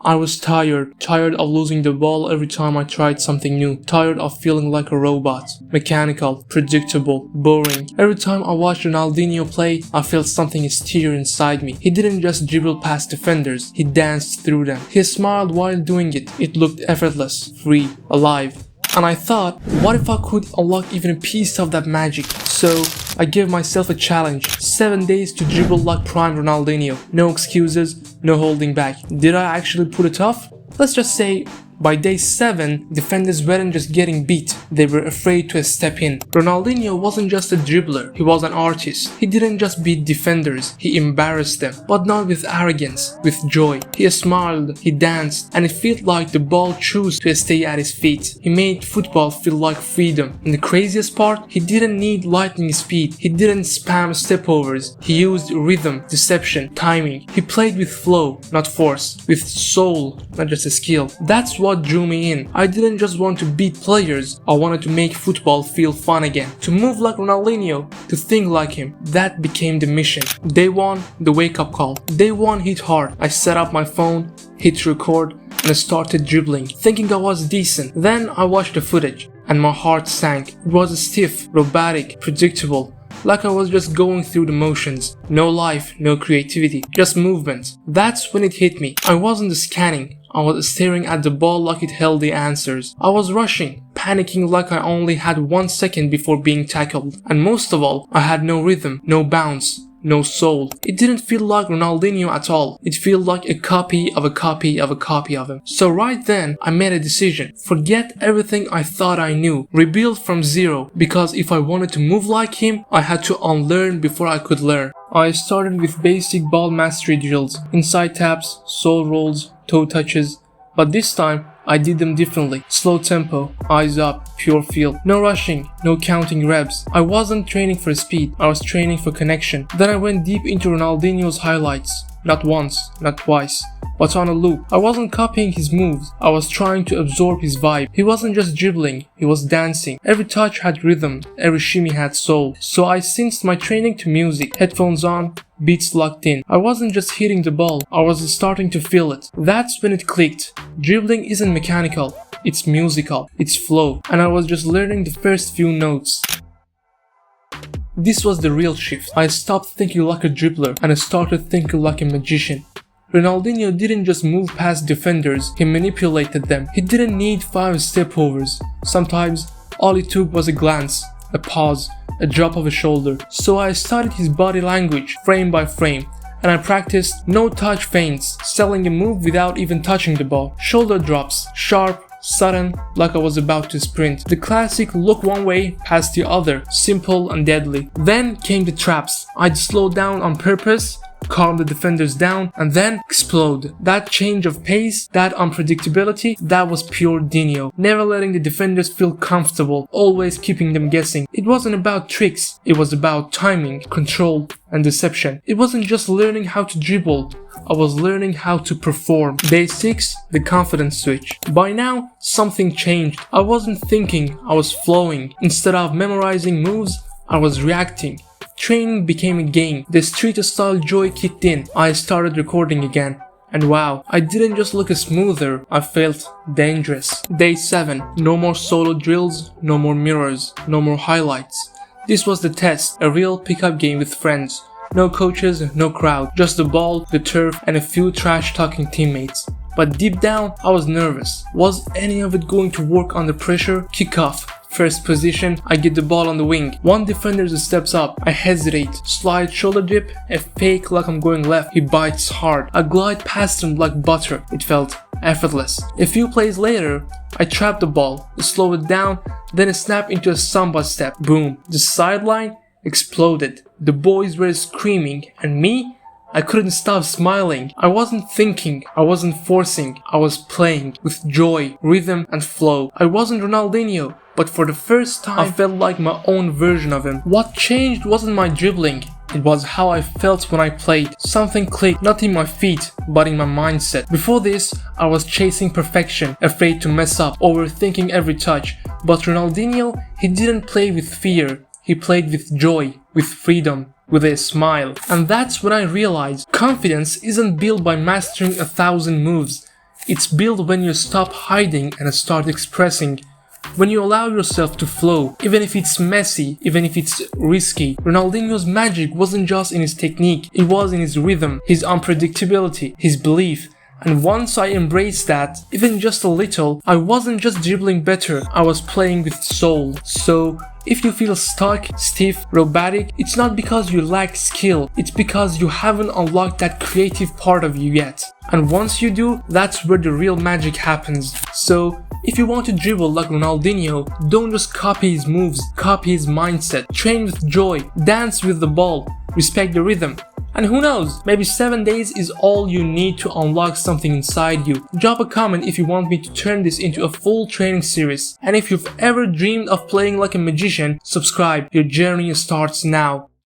I was tired of losing the ball every time I tried something new, tired of feeling like a robot, mechanical, predictable, boring. Every time I watched Ronaldinho play, I felt something stir inside me. He didn't just dribble past defenders, he danced through them. He smiled while doing it. It looked effortless, free, alive. And I thought, what if I could unlock even a piece of that magic? So I gave myself a challenge, 7 days to dribble like Prime Ronaldinho. No excuses, no holding back. Did I actually pull it off? Let's just say, by day 7, defenders weren't just getting beat, they were afraid to step in. Ronaldinho wasn't just a dribbler, he was an artist. He didn't just beat defenders, he embarrassed them. But not with arrogance, with joy. He smiled, he danced, and it felt like the ball chose to stay at his feet. He made football feel like freedom. And the craziest part, he didn't need lightning speed, he didn't spam stepovers. He used rhythm, deception, timing. He played with flow, not force, with soul, not just a skill. That's what drew me in. I didn't just want to beat players, I wanted to make football feel fun again. To move like Ronaldinho, to think like him, that became the mission. Day 1, the wake up call. Day 1 hit hard. I set up my phone, hit record, and I started dribbling, thinking I was decent. Then I watched the footage, and my heart sank. It was stiff, robotic, predictable. Like I was just going through the motions. No life, no creativity, just movement. That's when it hit me. I wasn't scanning. I was staring at the ball like it held the answers. I was rushing, panicking like I only had 1 second before being tackled. And most of all, I had no rhythm, no bounce, no soul. It didn't feel like Ronaldinho at all. It felt like a copy of a copy of a copy of him. So right then, I made a decision. Forget everything I thought I knew. Rebuild from zero. Because if I wanted to move like him, I had to unlearn before I could learn. I started with basic ball mastery drills, inside taps, soul rolls, toe touches, but this time I did them differently. Slow tempo, eyes up, pure feel. No rushing, no counting reps. I wasn't training for speed, I was training for connection. Then I went deep into Ronaldinho's highlights. Not once, not twice, but on a loop. I wasn't copying his moves, I was trying to absorb his vibe. He wasn't just dribbling, he was dancing. Every touch had rhythm, every shimmy had soul. So I synced my training to music, headphones on, beats locked in. I wasn't just hitting the ball, I was starting to feel it. That's when it clicked. Dribbling isn't mechanical, it's musical, it's flow. And I was just learning the first few notes. This was the real shift. I stopped thinking like a dribbler and I started thinking like a magician. Ronaldinho didn't just move past defenders, he manipulated them. He didn't need 5 stepovers. Sometimes all it took was a glance, a pause, a drop of a shoulder. So I studied his body language frame by frame, and I practiced no touch feints, selling a move without even touching the ball. Shoulder drops, sharp, sudden, like I was about to sprint. The classic look one way, pass the other, simple and deadly. Then came the traps. I'd slow down on purpose, calm the defenders down, and then explode. That change of pace, that unpredictability, that was pure Dinho. Never letting the defenders feel comfortable, always keeping them guessing. It wasn't about tricks, it was about timing, control, and deception. It wasn't just learning how to dribble, I was learning how to perform. Day 6, the confidence switch. By now, something changed. I wasn't thinking, I was flowing. Instead of memorizing moves, I was reacting. Training became a game. The street style joy kicked in. I started recording again. And wow, I didn't just look smoother, I felt dangerous. Day 7, no more solo drills, no more mirrors, no more highlights. This was the test, a real pickup game with friends. No coaches, no crowd, just the ball, the turf, and a few trash-talking teammates. But deep down, I was nervous. Was any of it going to work under pressure? Kickoff. First position, I get the ball on the wing. One defender steps up. I hesitate. Slide shoulder dip, a fake like I'm going left. He bites hard. I glide past him like butter. It felt effortless. A few plays later, I trap the ball, slow it down, then snap into a samba step. Boom. The sideline exploded. The boys were screaming, and me? I couldn't stop smiling. I wasn't thinking, I wasn't forcing, I was playing with joy, rhythm and flow. I wasn't Ronaldinho, but for the first time I felt like my own version of him. What changed wasn't my dribbling, it was how I felt when I played. Something clicked, not in my feet, but in my mindset. Before this, I was chasing perfection, afraid to mess up, overthinking every touch. But Ronaldinho, he didn't play with fear, he played with joy, with freedom, with a smile. And that's when I realized confidence isn't built by mastering 1,000 moves. It's built when you stop hiding and start expressing. When you allow yourself to flow, even if it's messy, even if it's risky. Ronaldinho's magic wasn't just in his technique, it was in his rhythm, his unpredictability, his belief. And once I embraced that, even just a little, I wasn't just dribbling better, I was playing with soul. So, if you feel stuck, stiff, robotic, it's not because you lack skill, it's because you haven't unlocked that creative part of you yet. And once you do, that's where the real magic happens. So, if you want to dribble like Ronaldinho, don't just copy his moves, copy his mindset, train with joy, dance with the ball, respect the rhythm. And who knows, maybe 7 days is all you need to unlock something inside you. Drop a comment if you want me to turn this into a full training series. And if you've ever dreamed of playing like a magician, subscribe, your journey starts now.